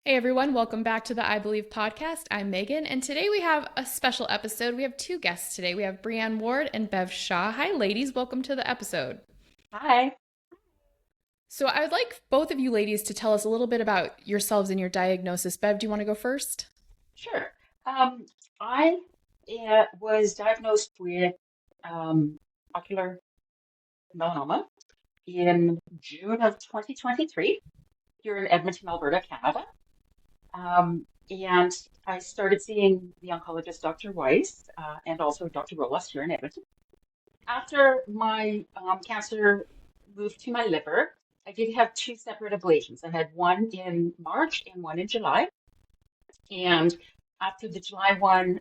Hey everyone, welcome back to the I Believe podcast. I'm Megan, and today we have a special episode. We have two guests today. We have Brianne Ward and Bev Shaw. Hi, ladies. Welcome to the episode. Hi. So, I would like both of you ladies to tell us a little bit about yourselves and your diagnosis. Bev, do you want to go first? Sure. Um, I was diagnosed with um, ocular melanoma in June of 2023 here in Edmonton, Alberta, Canada. And I started seeing the oncologist, Dr. Weiss, and also Dr. Rolas here in Edmonton. After my cancer moved to my liver, I did have two separate ablations. I had one in March and one in July. And after the July one,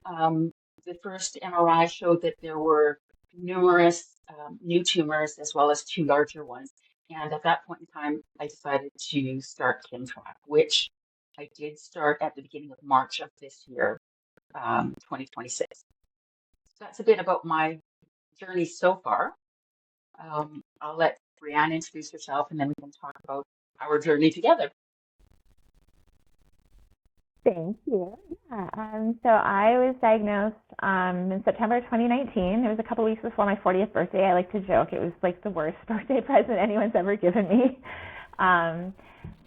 the first MRI showed that there were numerous new tumors as well as two larger ones. And at that point in time, I decided to start Kintrack, which I did start at the beginning of March of this year, 2026. So that's a bit about my journey so far. I'll let Brianne introduce herself and then we can talk about our journey together. Thank you. Yeah. So I was diagnosed in September 2019. It was a couple weeks before my 40th birthday. I like to joke it was like the worst birthday present anyone's ever given me.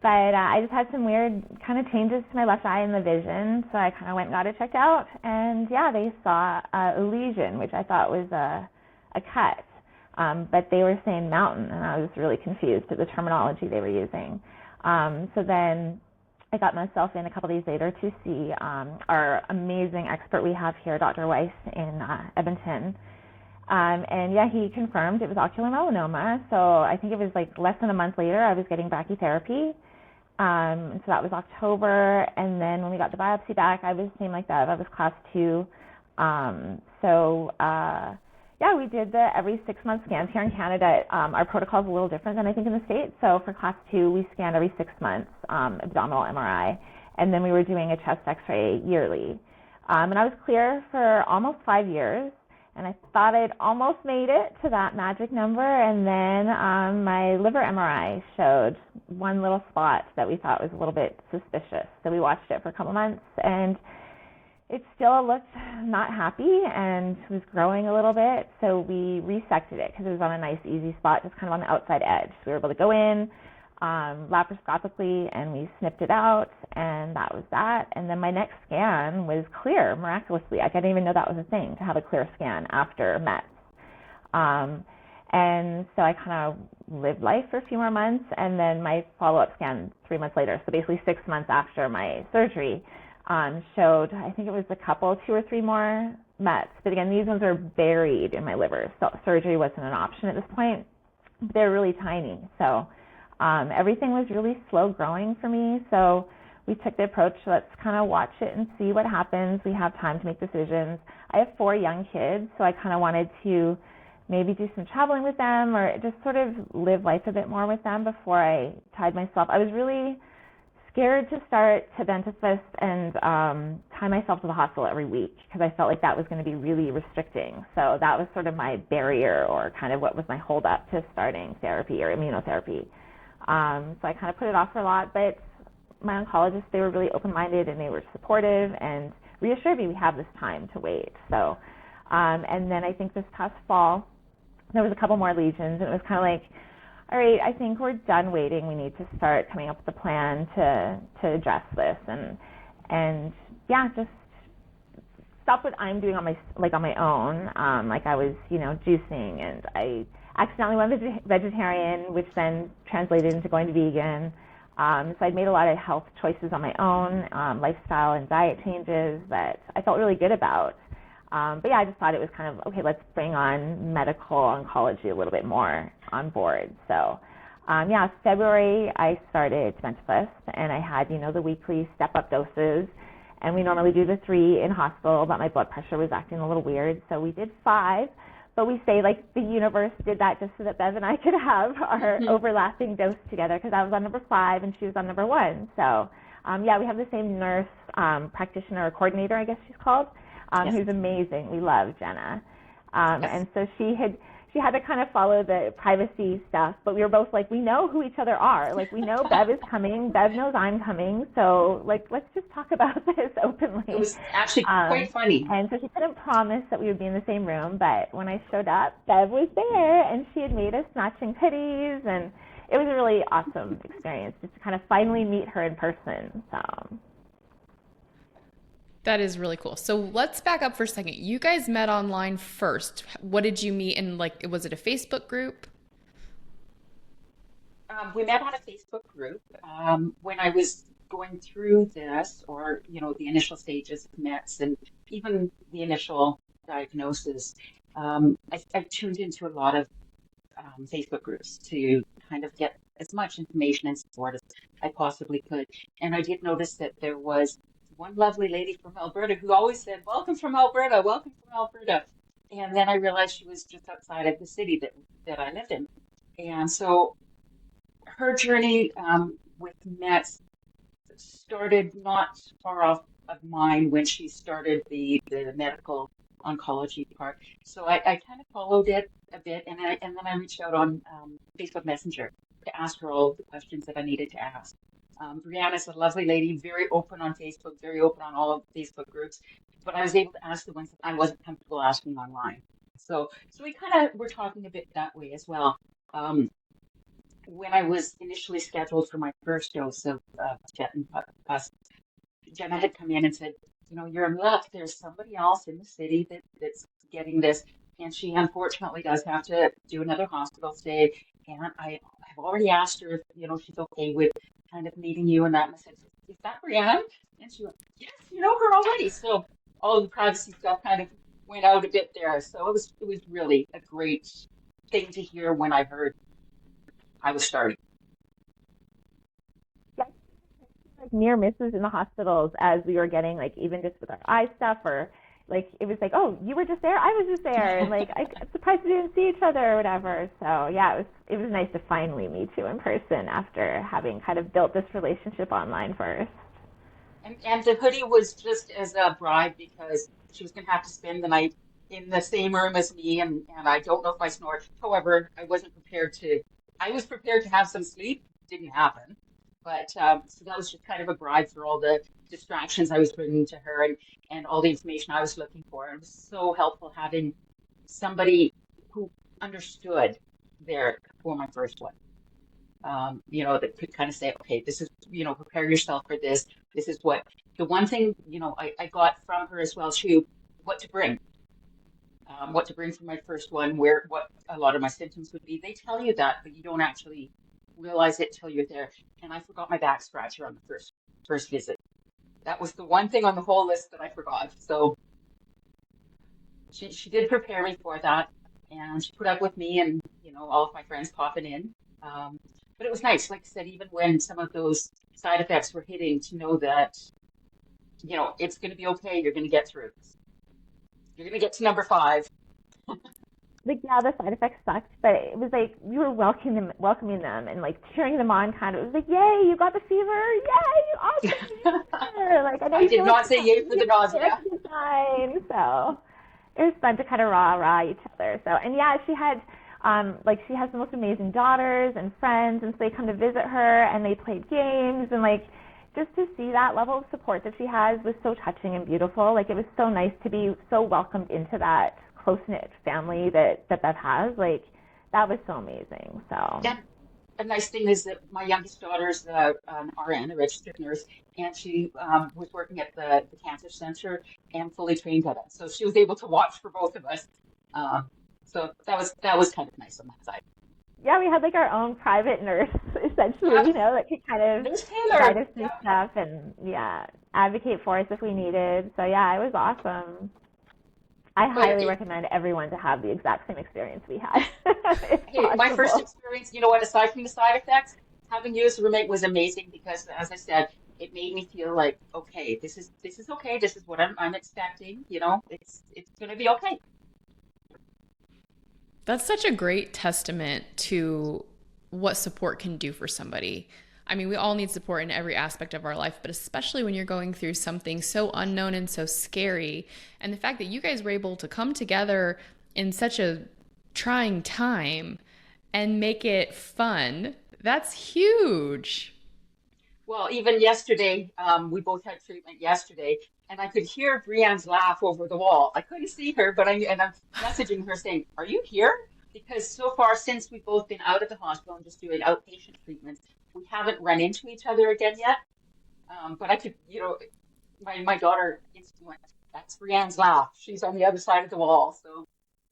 But I just had some weird kind of changes to my left eye and the vision, so I kind of went and got it checked out. And yeah, they saw a lesion, which I thought was a cut, but they were saying mountain, and I was really confused at the terminology they were using. So then I got myself in a couple days later to see our amazing expert we have here, Dr. Weiss in Edmonton. And yeah, he confirmed it was ocular melanoma. So I think it was like less than a month later, I was getting brachytherapy. So that was October. And then when we got the biopsy back, I was same like that. I was class 2. Yeah, we did the every 6-month scans here in Canada. Our protocol is a little different than I think in the States. So for class 2, we scanned every 6 months, abdominal MRI, and then we were doing a chest X-ray yearly. And I was clear for almost 5 years, and I thought I'd almost made it to that magic number. And then my liver MRI showed one little spot that we thought was a little bit suspicious. So we watched it for a couple months, and it still looked not happy and was growing a little bit, so we resected it because it was on a nice, easy spot, just kind of on the outside edge. So we were able to go in laparoscopically, and we snipped it out, and that was that. And then my next scan was clear, miraculously. I didn't even know that was a thing, to have a clear scan after METs. And so I kind of lived life for a few more months, and then my follow-up scan 3 months later, so basically 6 months after my surgery, showed, I think it was a couple, 2 or 3 more METs. But again, these ones are buried in my liver, so surgery wasn't an option at this point. They're really tiny. So everything was really slow growing for me. So we took the approach, let's kind of watch it and see what happens. We have time to make decisions. I have 4 young kids, so I kind of wanted to maybe do some traveling with them or just sort of live life a bit more with them before I tied myself. I was really scared to start to dentist and tie myself to the hospital every week because I felt like that was going to be really restricting. So that was sort of my barrier, or kind of what was my hold up to starting therapy or immunotherapy. So I kind of put it off for a lot, but my oncologists, they were really open-minded and they were supportive and reassured me we have this time to wait. So, and then I think this past fall, there was a couple more lesions, and it was kind of like, all right, I think we're done waiting. We need to start coming up with a plan to address this, and yeah, just stop what I'm doing on my own. Like I was, juicing, and I accidentally went vegetarian, which then translated into going to vegan. So I'd made a lot of health choices on my own, lifestyle and diet changes that I felt really good about. But yeah, I just thought it was kind of, okay, let's bring on medical oncology a little bit more on board. So yeah, February I started Ventifest, and I had, the weekly step-up doses. And we normally do the 3 in hospital, but my blood pressure was acting a little weird. So we did 5, but we say like the universe did that just so that Bev and I could have our overlapping dose together, because I was on number 5 and she was on number 1. So yeah, we have the same nurse practitioner or coordinator, I guess she's called. Yes. Who's amazing. We love Jenna. Yes. And so she had she had to kind of follow the privacy stuff, but we were both like, we know who each other are. Like, we know Bev is coming. Bev knows I'm coming. So, like, let's just talk about this openly. It was actually quite funny. And so she couldn't promise that we would be in the same room, but when I showed up, Bev was there, and she had made us matching hoodies, and it was a really awesome experience just to kind of finally meet her in person. So That is really cool. So let's back up for a second. You guys met online first. What did you meet in, like, was it a Facebook group? We met on a Facebook group when I was going through this, or the initial stages of METS and even the initial diagnosis. I tuned into a lot of Facebook groups to kind of get as much information and support as I possibly could. And I did notice that there was one lovely lady from Alberta who always said, "Welcome from Alberta, welcome from Alberta." And then I realized she was just outside of the city that I lived in. And so her journey with METS started not far off of mine when she started the medical oncology part. So I kind of followed it a bit, and then I reached out on Facebook Messenger to ask her all the questions that I needed to ask. Brianne is a lovely lady, very open on Facebook, very open on all of the Facebook groups, but I was able to ask the ones that I wasn't comfortable asking online. So we kind of were talking a bit that way as well. When I was initially scheduled for my first dose of Jet Plus, Jenna had come in and said, "You're in luck. There's somebody else in the city that's getting this." And she unfortunately does have to do another hospital stay. And I have already asked her if she's okay with kind of meeting you and that. And I said, "Is that Brianne?" And she went, "Yes, you know her already." So all of the privacy stuff kind of went out a bit there. So it was really a great thing to hear when I heard I was starting. Yeah, like near misses in the hospitals as we were getting, like, even just with our eye stuff, or like it was like, "Oh, you were just there, I was just there," and like I'm surprised we didn't see each other or whatever. So yeah, it was nice to finally meet you in person after having kind of built this relationship online first. And the hoodie was just as a bribe because she was going to have to spend the night in the same room as me, and I don't know if I snored. However, I was prepared to have some sleep. Didn't happen. But so that was just kind of a bribe for all the distractions I was bringing to her, and all the information I was looking for. And it was so helpful having somebody who understood there for my first one. That could kind of say, "Okay, this is, prepare yourself for this. This is what." The one thing, I got from her as well, what to bring. What to bring for my first one, what a lot of my symptoms would be. They tell you that, but you don't actually realize it till you're there. And I forgot my back scratcher on the first visit. That was the one thing on the whole list that I forgot. So she did prepare me for that, and she put up with me and all of my friends popping in. But it was nice, like I said, even when some of those side effects were hitting, to know that it's going to be okay. You're going to get through this. You're going to get to number 5. Like, yeah, the side effects sucked, but it was like we were welcoming them and like cheering them on. Kind of, it was like, "Yay, you got the fever! Yay, awesome!" Like, I know I you did feel not like say yay for the nausea. fine. So it was fun to kind of rah each other. So, and yeah, she had she has the most amazing daughters and friends, and so they come to visit her and they played games, and like just to see that level of support that she has was so touching and beautiful. Like, it was so nice to be so welcomed into that close-knit family that Beth has. Like, that was so amazing. So Yeah. A nice thing is that my youngest daughter's an RN, a registered nurse, and she was working at the cancer center and fully trained at it. So she was able to watch for both of us. So that was kind of nice on that side. yeah, we had like our own private nurse, essentially, that could kind of There's guide Taylor. us through stuff and, advocate for us if we needed. So, yeah, it was awesome. I highly recommend everyone to have the exact same experience we had. Hey, my first experience, aside from the side effects, having you as a roommate was amazing because, as I said, it made me feel like, okay, this is okay. This is what I'm expecting. It's going to be okay. That's such a great testament to what support can do for somebody. I mean, we all need support in every aspect of our life, but especially when you're going through something so unknown and so scary. And the fact that you guys were able to come together in such a trying time and make it fun. That's huge. Well, even yesterday, we both had treatment yesterday, and I could hear Brianne's laugh over the wall. I couldn't see her, but I'm messaging her saying, "Are you here?" Because so far, since we've both been out of the hospital and just doing outpatient treatments, we haven't run into each other again yet. But I could, my daughter instantly went, "That's Brianne's laugh. She's on the other side of the wall." So,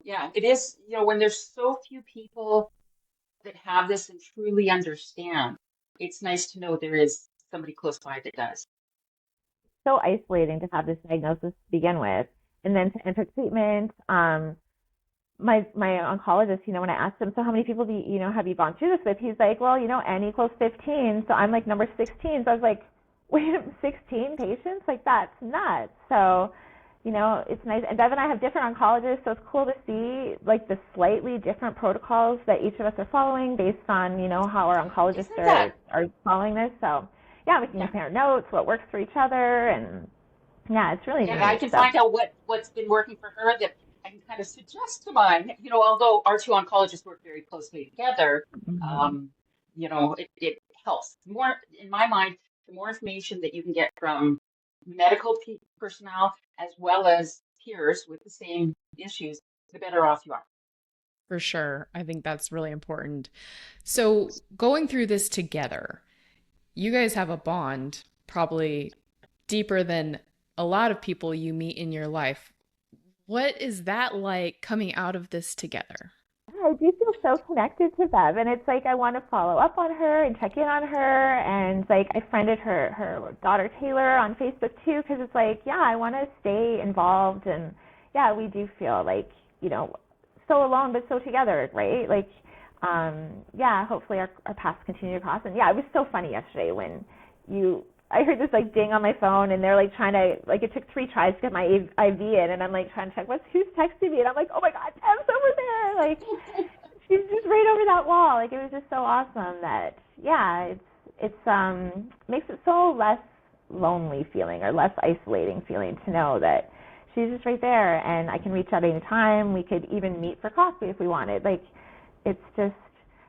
yeah, it is, when there's so few people that have this and truly understand, it's nice to know there is somebody close by that does. So isolating to have this diagnosis to begin with, and then to enter treatment. My oncologist, when I asked him, so how many people have you gone through this with? He's like, well, N equals 15, so I'm like number 16. So I was like, wait, 16 patients? Like, that's nuts. So, it's nice. And Bev and I have different oncologists, so it's cool to see like the slightly different protocols that each of us are following based on, how our oncologists are following this. So yeah, we can compare notes, what works for each other, and yeah, it's really And neat. I can find out what's been working for her that I can kind of suggest to mine. Although our two oncologists work very closely together, Mm-hmm. um, it helps. More, in my mind, the more information that you can get from medical personnel as well as peers with the same issues, the better off you are. For sure. I think that's really important. So, going through this together, you guys have a bond probably deeper than a lot of people you meet in your life. What is that like coming out of this together? I do feel so connected to Bev, and it's like I want to follow up on her and check in on her, and like I friended her daughter Taylor on Facebook too, because it's like, yeah, I want to stay involved, and yeah, we do feel like, so alone but so together, right? Like, yeah, hopefully our paths continue to cross, and yeah, it was so funny yesterday when I heard this like ding on my phone, and they're like trying to, like, it took 3 tries to get my IV in, and I'm like trying to check who's texting me, and I'm like, oh my god, Tev's over there, like she's just right over that wall. Like, it was just so awesome that, yeah, it's makes it so less lonely feeling or less isolating feeling to know that she's just right there, and I can reach out any time. We could even meet for coffee if we wanted. Like, it's just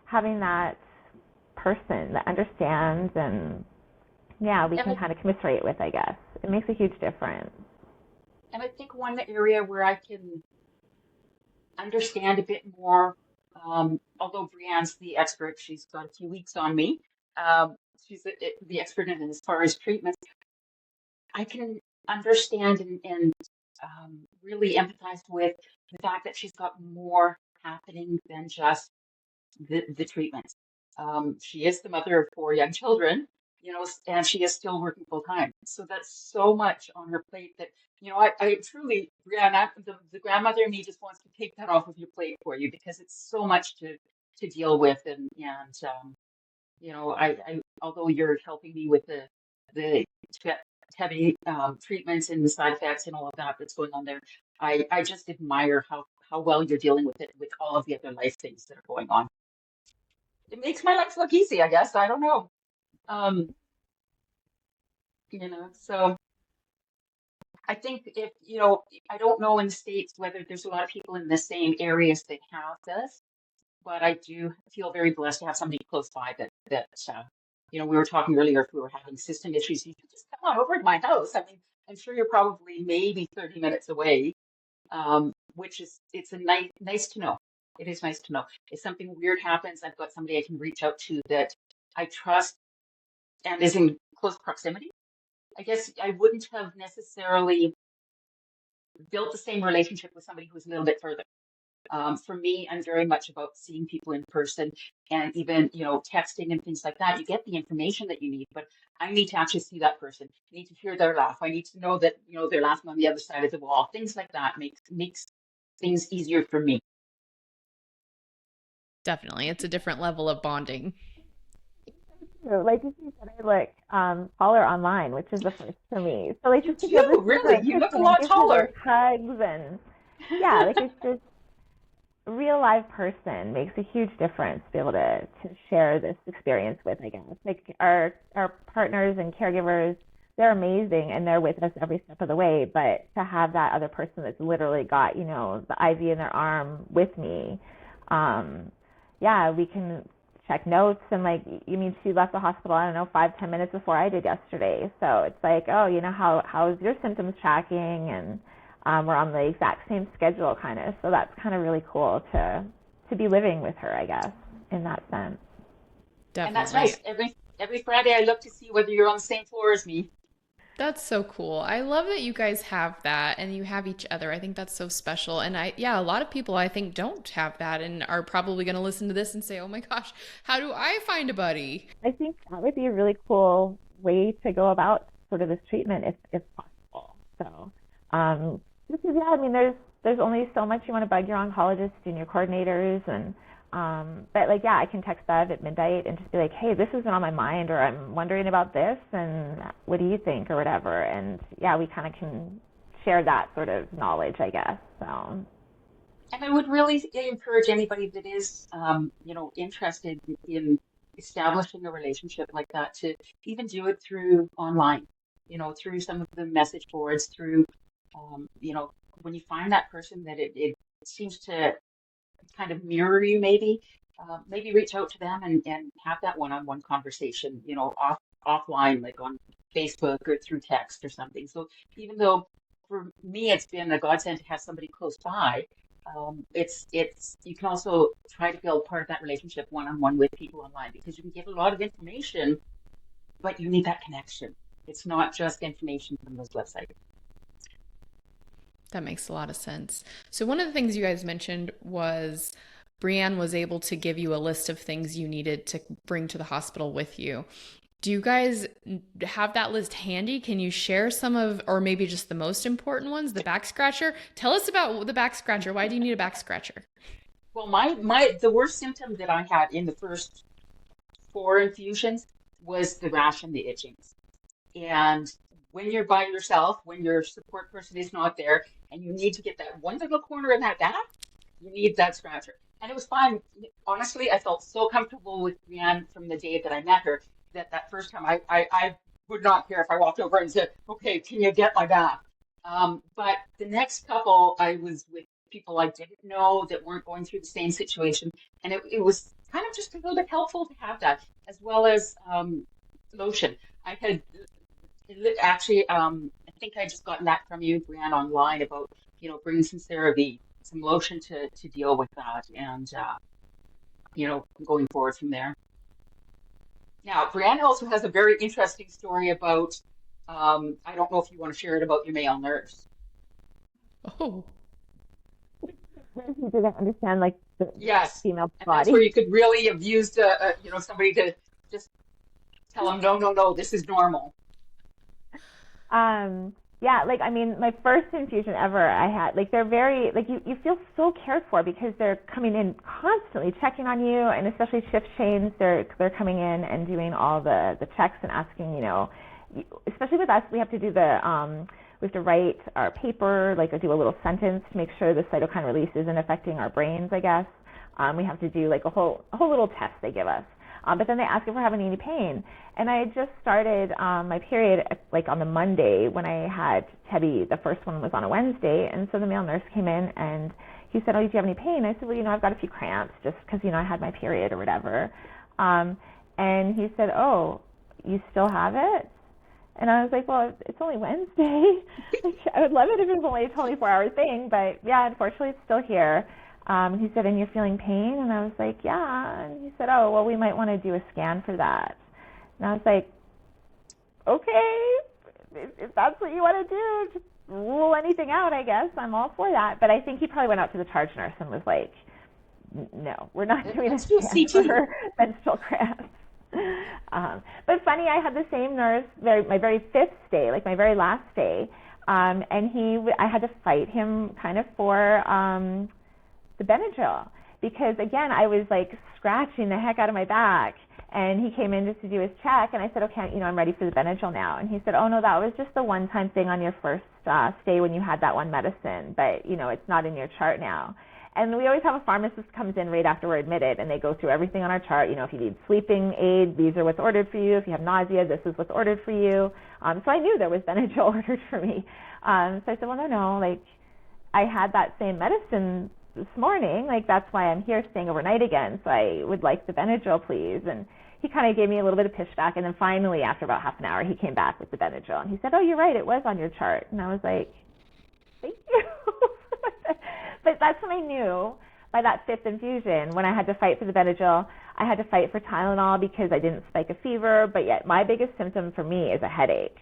having that person that understands, and yeah, we And can I, kind of commiserate with, I guess. It makes a huge difference. and I think one area where I can understand a bit more. Although Brianne's the expert, she's got a few weeks on me. Um, she's the expert in as far as treatments. I can understand and really empathize with the fact that she's got more happening than just the treatments. She is the mother of 4 young children, and she is still working full time. So that's so much on her plate that, I truly, Brianna, the grandmother in me just wants to take that off of your plate for you because it's so much to deal with. And although you're helping me with the heavy treatments and the side effects and all of that that's going on there, I just admire how well you're dealing with it with all of the other life things that are going on. It makes my life look easy, I guess. I don't know. Um, so I think if, I don't know in the States whether there's a lot of people in the same areas that have this, but I do feel very blessed to have somebody close by that we were talking earlier, if we were having system issues, you could just come on over to my house. I mean, I'm sure you're probably maybe 30 minutes away, which is, it's a nice to know. It is nice to know. If something weird happens, I've got somebody I can reach out to that I trust and is in close proximity. I guess I wouldn't have necessarily built the same relationship with somebody who's a little bit further. For me, I'm very much about seeing people in person, and even, texting and things like that. You get the information that you need, but I need to actually see that person. I need to hear their laugh. I need to know that, they're laughing on the other side of the wall. Things like that makes things easier for me. Definitely. It's a different level of bonding. So, like you said, I look taller online, which is the first for me. So, like, You just to be able do, to see her really. in You look a person and lot give her those taller. hugs, and yeah, like, it's just a real live person makes a huge difference to be able to share this experience with, I guess. Like, our partners and caregivers, they're amazing and they're with us every step of the way, but to have that other person that's literally got, the IV in their arm with me, Yeah, we can check notes and like, you mean she left the hospital, I don't know, 5-10 minutes before I did yesterday. So it's like, oh, how's your symptoms tracking? And we're on the exact same schedule kind of. So that's kind of really cool to be living with her, I guess, in that sense. And that's Definitely. nice. Every Friday I look to see whether you're on the same floor as me. That's so cool. I love that you guys have that and you have each other. I think that's so special. And yeah, a lot of people I think don't have that and are probably going to listen to this and say, oh my gosh, how do I find a buddy? I think that would be a really cool way to go about sort of this treatment if possible. So, because yeah, I mean, there's only so much you want to bug your oncologist and your coordinators, and but like yeah, I can text Bev at midnight and just be like, hey, this has been on my mind, or I'm wondering about this, and what do you think, or whatever. And yeah, we kind of can share that sort of knowledge, I guess. So And I would really encourage anybody that is, interested in establishing a relationship like that to even do it through online, through some of the message boards, through, when you find that person that it seems to kind of mirror you, maybe reach out to them and have that one-on-one conversation, offline, like on Facebook or through text or something. So even though for me it's been a godsend to have somebody close by, it's you can also try to build part of that relationship one-on-one with people online because you can get a lot of information, but you need that connection. It's not just information from those websites. That makes a lot of sense. So one of the things you guys mentioned was Brianne was able to give you a list of things you needed to bring to the hospital with you. Do you guys have that list handy? Can you share some of, or maybe just the most important ones, the back scratcher? Tell us about the back scratcher. Why do you need a back scratcher? Well, the worst symptom that I had in the first 4 infusions was the rash and the itchings. And when you're by yourself, when your support person is not there, and you need to get that one little corner of that back, you need that scratcher. And it was fine. Honestly, I felt so comfortable with Brianne from the day that I met her that first time I would not care if I walked over and said, okay, can you get my back? But the next couple, I was with people I didn't know that weren't going through the same situation. And it was kind of just a little bit helpful to have that, as well as lotion. I had actually, I think I just gotten that from you, Brianne, online about, bringing some CeraVe, some lotion to deal with that and, going forward from there. Now, Brianne also has a very interesting story about, I don't know if you want to share it about your male nurse. Oh, you didn't understand like the Yes, female and that's where body. you could really have used, somebody to just tell them, no, no, no, this is normal. Yeah, like I mean, my first infusion ever, I had like they're very like you feel so cared for because they're coming in constantly checking on you, and especially shift change, they're coming in and doing all the checks and asking, especially with us, we have to do we have to write our paper, like do a little sentence to make sure the cytokine release isn't affecting our brains, I guess. We have to do like a whole little test they give us. But then they ask if we're having any pain. And I had just started my period like on the Monday when I had Tebby. The first one was on a Wednesday. And so the male nurse came in and he said, oh, do you have any pain? I said, well, I've got a few cramps just because, I had my period or whatever. And he said, oh, you still have it? And I was like, well, it's only Wednesday. Like, I would love it if it was only a 24-hour thing. But yeah, unfortunately, it's still here. He said, and you're feeling pain? And I was like, yeah. And he said, oh, well, we might want to do a scan for that. And I was like, okay, if that's what you want to do, just rule anything out, I guess. I'm all for that. But I think he probably went out to the charge nurse and was like, no, we're not doing a Let's do a scan CT. for menstrual cramps. But funny, I had the same nurse my very fifth day, like my very last day. And I had to fight him kind of for the Benadryl, because again, I was like scratching the heck out of my back, and he came in just to do his check, and I said, okay, I'm ready for the Benadryl now. And he said, oh no, that was just the one-time thing on your first stay when you had that one medicine, but it's not in your chart now. And we always have a pharmacist comes in right after we're admitted, and they go through everything on our chart. If you need sleeping aid, these are what's ordered for you. If you have nausea, this is what's ordered for you. So I knew there was Benadryl ordered for me. So I said, well, no, like I had that same medicine this morning. Like, that's why I'm here staying overnight again. So I would like the Benadryl, please. And he kind of gave me a little bit of pushback. And then finally, after about half an hour, he came back with the Benadryl. And he said, oh, you're right. It was on your chart. And I was like, thank you. But that's when I knew by that fifth infusion, when I had to fight for the Benadryl, I had to fight for Tylenol because I didn't spike a fever, but yet my biggest symptom for me is a headache.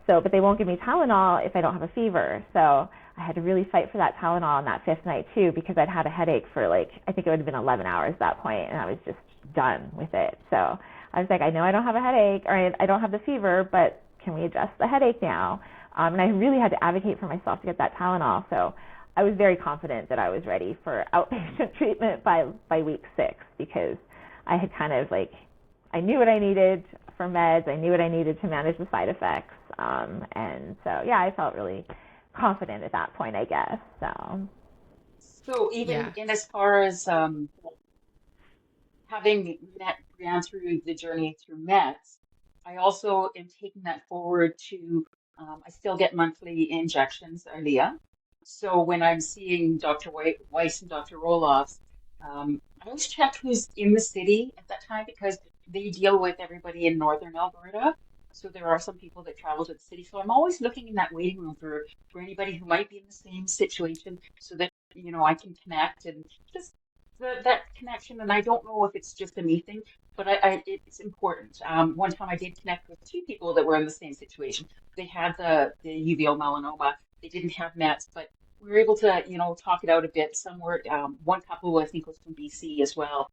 But they won't give me Tylenol if I don't have a fever. So I had to really fight for that Tylenol on that fifth night too, because I'd had a headache for I think it would have been 11 hours at that point, and I was just done with it. So I was like, I know I don't have a headache, or I don't have the fever, but can we adjust the headache now? And I really had to advocate for myself to get that Tylenol. So I was very confident that I was ready for outpatient treatment by week 6, because I had kind of I knew what I needed for meds. I knew what I needed to manage the side effects. And so, yeah, I felt really confident at that point, I guess. So even Yeah. in as far as having met Brianne through the journey through meds, I also am taking that forward to, I still get monthly injections, Aaliyah. So when I'm seeing Dr. Weiss and Dr. Roloff, I always check who's in the city at that time because they deal with everybody in northern Alberta. So there are some people that travel to the city. So I'm always looking in that waiting room for anybody who might be in the same situation so that, I can connect and just that connection. And I don't know if it's just a me thing, but it's important. One time I did connect with 2 people that were in the same situation. They had the uveal melanoma. They didn't have mets, but we were able to, talk it out a bit. Some were, one couple I think was from BC as well.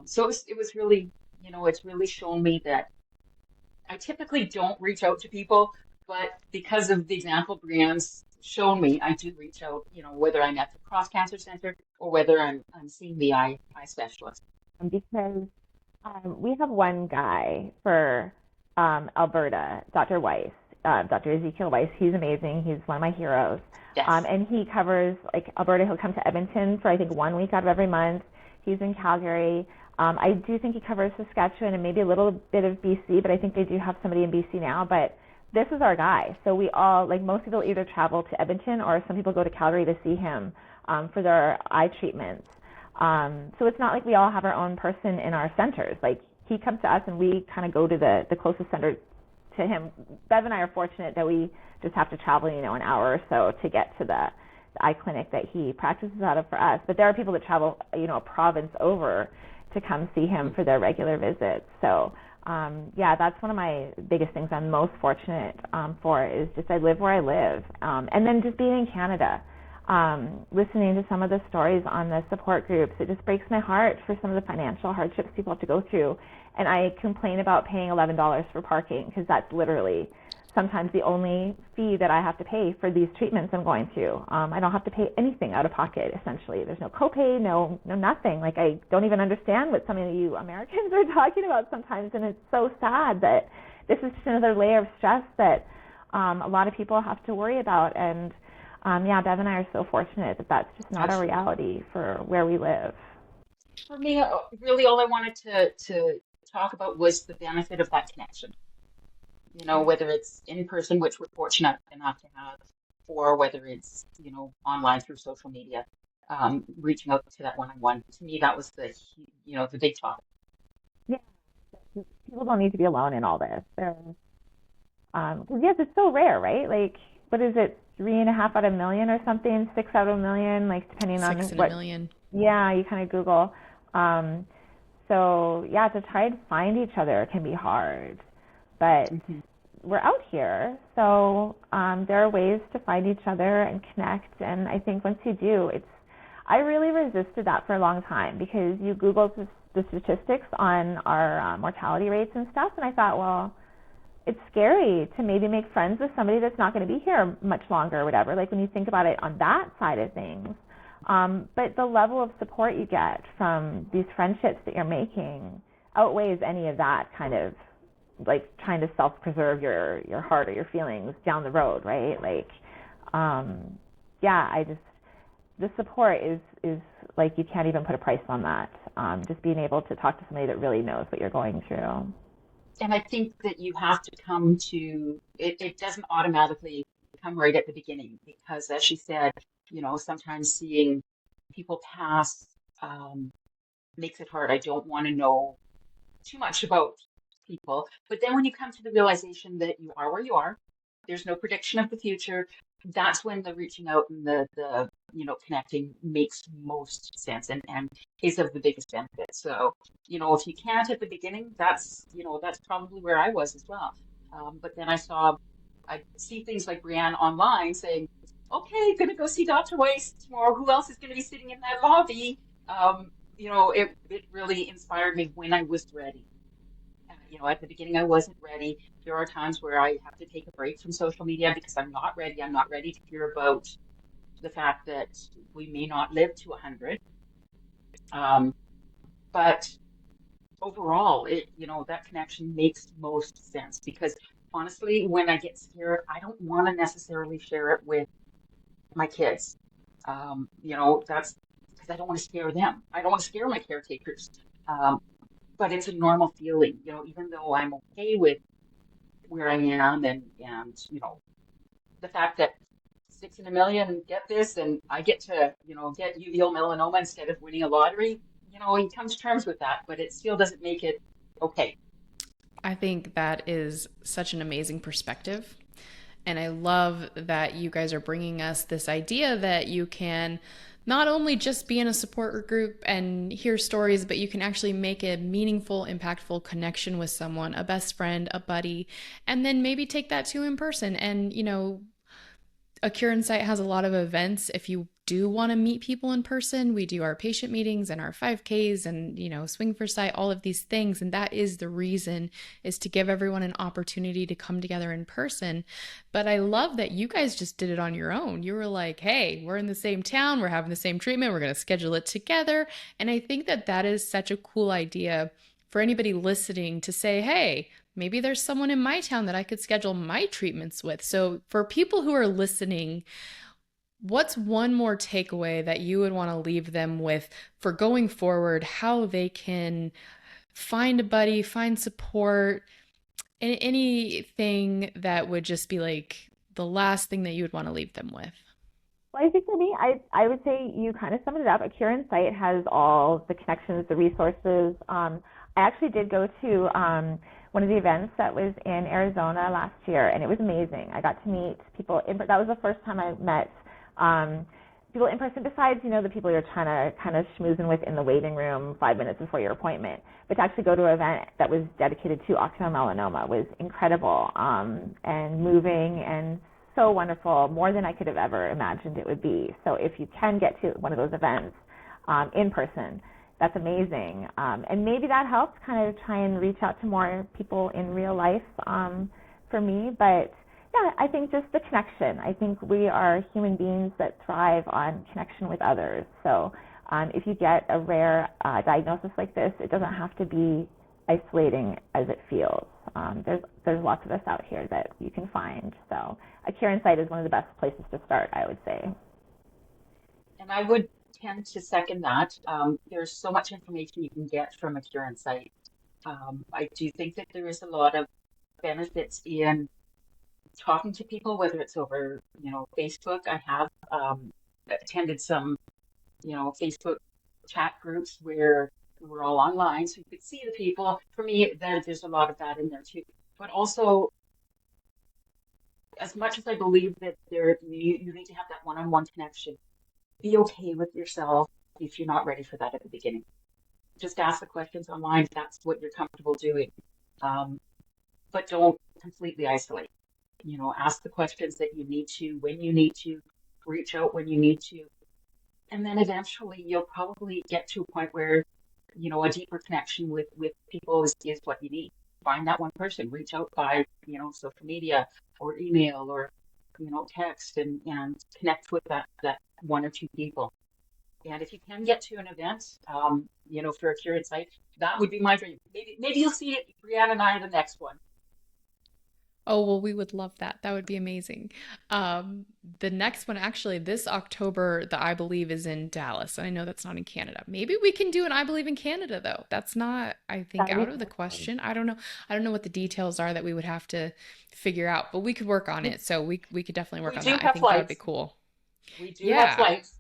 So it was really, it's really shown me that I typically don't reach out to people, but because of the example Brianne's shown me, I do reach out, whether I'm at the Cross Cancer Center or whether I'm seeing the eye specialist. Because we have one guy for Alberta, Dr. Weiss, Dr. Ezekiel Weiss. He's amazing. He's one of my heroes. Yes. And he covers Alberta. He'll come to Edmonton for I think 1 week out of every month. He's in Calgary. I do think he covers Saskatchewan and maybe a little bit of BC, but I think they do have somebody in BC now. But this is our guy. So we all, most people either travel to Edmonton or some people go to Calgary to see him for their eye treatments. So it's not like we all have our own person in our centers. He comes to us and we kind of go to the closest center to him. Bev and I are fortunate that we just have to travel, an hour or so to get to the eye clinic that he practices out of for us. But there are people that travel, a province over to come see him for their regular visits. So, that's one of my biggest things I'm most fortunate for is just I live where I live. And then just being in Canada, listening to some of the stories on the support groups, it just breaks my heart for some of the financial hardships people have to go through. And I complain about paying $11 for parking because that's literally sometimes the only fee that I have to pay for these treatments I'm going to. I don't have to pay anything out of pocket, essentially. There's no copay, no nothing. I don't even understand what some of you Americans are talking about sometimes, and it's so sad that this is just another layer of stress that a lot of people have to worry about. And Bev and I are so fortunate that that's just not a Absolutely. reality for where we live. For me, really all I wanted to talk about was the benefit of that connection. Whether it's in person, which we're fortunate enough to have, or whether it's, online through social media, reaching out to that one-on-one. To me, that was the big topic. Yeah, people don't need to be alone in all this. Because yes, it's so rare, right? What is it, 3.5 out of a million or something, 6 out of a million, depending on 6 in a what. million. Yeah, you kind of Google. So yeah, to try and find each other can be hard, but Mm-hmm. we're out here, so there are ways to find each other and connect. And I think once you do, I really resisted that for a long time because you Google the statistics on our mortality rates and stuff, and I thought, well, it's scary to maybe make friends with somebody that's not going to be here much longer or whatever. When you think about it on that side of things. But the level of support you get from these friendships that you're making outweighs any of that kind of trying to self-preserve your heart or your feelings down the road, right? The support is you can't even put a price on that. Just being able to talk to somebody that really knows what you're going through. And I think that you have to come to it. It doesn't automatically come right at the beginning because, as she said, sometimes seeing people pass makes it hard. I don't want to know too much about people. But then when you come to the realization that you are where you are, there's no prediction of the future, that's when the reaching out and the connecting makes most sense and is of the biggest benefit. So, if you can't at the beginning, that's probably where I was as well. But then I see things like Brianne online saying, okay, gonna go see Dr. Weiss tomorrow. Who else is gonna be sitting in that lobby? It really inspired me when I was ready. At the beginning, I wasn't ready. There are times where I have to take a break from social media because I'm not ready. I'm not ready to hear about the fact that we may not live to 100. Um, but overall, that connection makes most sense because honestly, when I get scared, I don't want to necessarily share it with my kids. That's because I don't want to scare them. I don't want to scare my caretakers. Um, but it's a normal feeling, even though I'm okay with where I am and the fact that 6 in a million get this and I get to, get uveal melanoma instead of winning a lottery, he comes to terms with that, but it still doesn't make it okay. I think that is such an amazing perspective. And I love that you guys are bringing us this idea that you can not only just be in a support group and hear stories, but you can actually make a meaningful, impactful connection with someone, a best friend, a buddy, and then maybe take that to in person. And, A Cure in Sight has a lot of events. If you do want to meet people in person, we do our patient meetings and our 5Ks and, Swing for Sight, all of these things. And that is the reason, is to give everyone an opportunity to come together in person. But I love that you guys just did it on your own. You were like, hey, we're in the same town, we're having the same treatment, we're going to schedule it together. And I think that that is such a cool idea for anybody listening to say, hey, maybe there's someone in my town that I could schedule my treatments with. So, for people who are listening, what's one more takeaway that you would want to leave them with for going forward, how they can find a buddy, find support, and anything that would just be like the last thing that you would want to leave them with? Well, I think for me, I would say you kind of summed it up. A Cure in Sight has all the connections, the resources. I actually did go to one of the events that was in Arizona last year, and it was amazing. I got to meet people. That was the first time I met people in person, besides, the people you're trying to kind of schmoozing with in the waiting room 5 minutes before your appointment. But to actually go to an event that was dedicated to ocular melanoma was incredible and moving and so wonderful, more than I could have ever imagined it would be. So if you can get to one of those events in person, that's amazing. And maybe that helps kind of try and reach out to more people in real life for me. But yeah, I think just the connection. I think we are human beings that thrive on connection with others. So if you get a rare diagnosis like this, it doesn't have to be isolating as it feels. There's lots of us out here that you can find. So A Cure in Sight is one of the best places to start, I would say. And I would tend to second that. There's so much information you can get from a Cure in Sight. I do think that there is a lot of benefits in talking to people, whether it's over, Facebook. I have attended some, Facebook chat groups where we're all online, so you could see the people. For me, there's a lot of that in there too. But also, as much as I believe that you need to have that one-on-one connection, be okay with yourself if you're not ready for that at the beginning. Just ask the questions online if that's what you're comfortable doing. But don't completely isolate. Ask the questions that you need to, when you need to, reach out when you need to. And then eventually you'll probably get to a point where, a deeper connection with people is what you need. Find that one person, reach out by, social media or email or, text and connect with that one or two people. And if you can get to an event, for A Cure in Sight, that would be my dream. Maybe you'll see it, Brianne and I, are the next one. Oh, well, we would love that. That would be amazing. The next one, actually, this October, the I Believe is in Dallas. And I know that's not in Canada. Maybe we can do an I Believe in Canada, though. That's not, I think, That out would of be the awesome. question. I don't know. I don't know what the details are that we would have to figure out, but we could work on We, it. So we could definitely work we on do that. I have think that would be flights. cool. We do have Yeah, flights.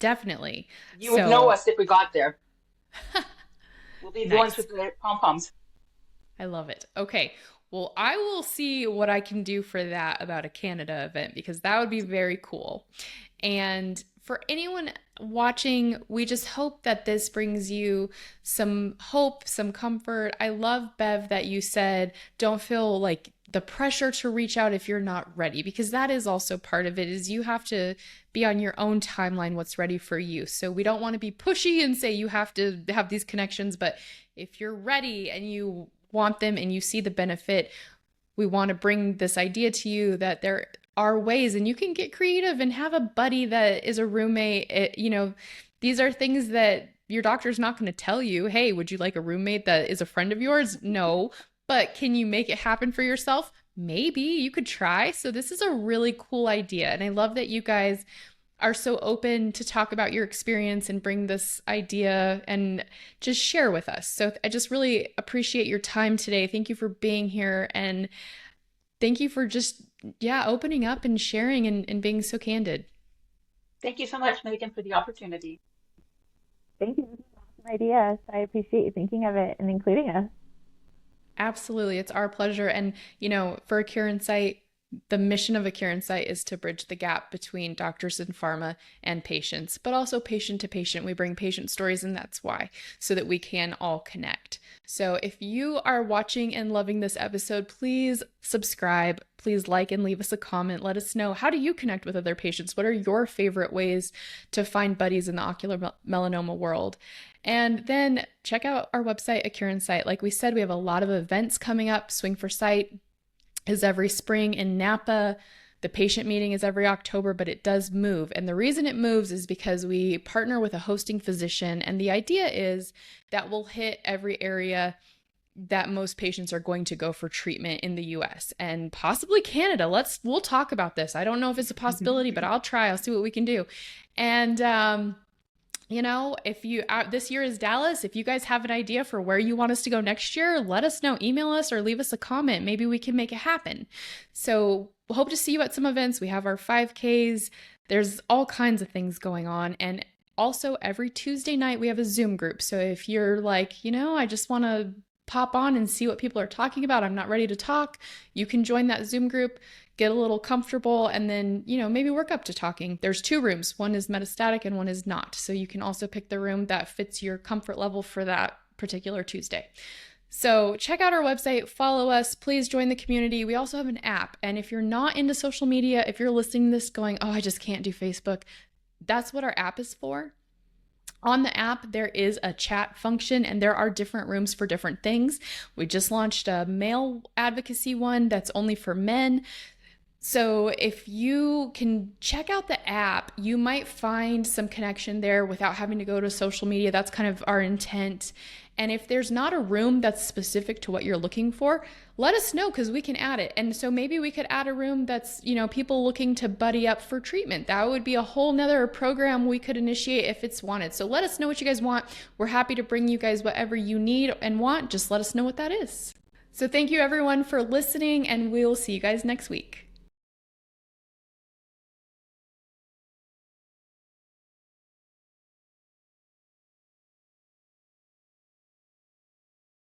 Definitely. You would know So us if we got there. We'll be the ones nice. with the pom-poms. I love it. Okay. Well, I will see what I can do for that about a Canada event because that would be very cool. And for anyone watching, we just hope that this brings you some hope, some comfort. I love, Bev, that you said don't feel like the pressure to reach out if you're not ready, because that is also part of it is you have to be on your own timeline what's ready for you. So we don't want to be pushy and say you have to have these connections, but if you're ready and you want them and you see the benefit, we want to bring this idea to you that there are ways and you can get creative and have a buddy that is a roommate. These are things that your doctor's not going to tell you. Hey, would you like a roommate that is a friend of yours? No. But can you make it happen for yourself? Maybe you could try. So this is a really cool idea. And I love that you guys are so open to talk about your experience and bring this idea and just share with us. So I just really appreciate your time today. Thank you for being here. And thank you for just, yeah, opening up and sharing and being so candid. Thank you so much, Megan, for the opportunity. Thank you. This is an awesome idea. So I appreciate you thinking of it and including us. Absolutely. It's our pleasure. And, for a Cure Insight, the mission of a Cure Insight is to bridge the gap between doctors and pharma and patients, but also patient to patient. We bring patient stories, and that's why, so that we can all connect. So if you are watching and loving this episode, please subscribe, please like and leave us a comment. Let us know, how do you connect with other patients? What are your favorite ways to find buddies in the ocular melanoma world? And then check out our website, A Cure Insight. Like we said, we have a lot of events coming up. Swing for Sight is every spring in Napa. The patient meeting is every October, but it does move. And the reason it moves is because we partner with a hosting physician. And the idea is that we'll hit every area that most patients are going to go for treatment in the US and possibly Canada. We'll talk about this. I don't know if it's a possibility, but I'll try. I'll see what we can do. And, if you this year is Dallas, if you guys have an idea for where you want us to go next year, let us know, email us or leave us a comment. Maybe we can make it happen. So we'll hope to see you at some events. We have our 5Ks. There's all kinds of things going on. And also every Tuesday night we have a Zoom group. So if you're like, I just want to pop on and see what people are talking about, I'm not ready to talk, you can join that Zoom group, get a little comfortable, and then, maybe work up to talking. There's 2 rooms. One is metastatic and one is not. So you can also pick the room that fits your comfort level for that particular Tuesday. So check out our website, follow us, please join the community. We also have an app. And if you're not into social media, if you're listening to this going, oh, I just can't do Facebook, that's what our app is for. On the app, there is a chat function and there are different rooms for different things. We just launched a male advocacy one that's only for men. So if you can check out the app, you might find some connection there without having to go to social media. That's kind of our intent. And if there's not a room that's specific to what you're looking for, let us know because we can add it. And so maybe we could add a room that's, people looking to buddy up for treatment. That would be a whole nother program we could initiate if it's wanted. So let us know what you guys want. We're happy to bring you guys whatever you need and want. Just let us know what that is. So thank you everyone for listening, and we'll see you guys next week.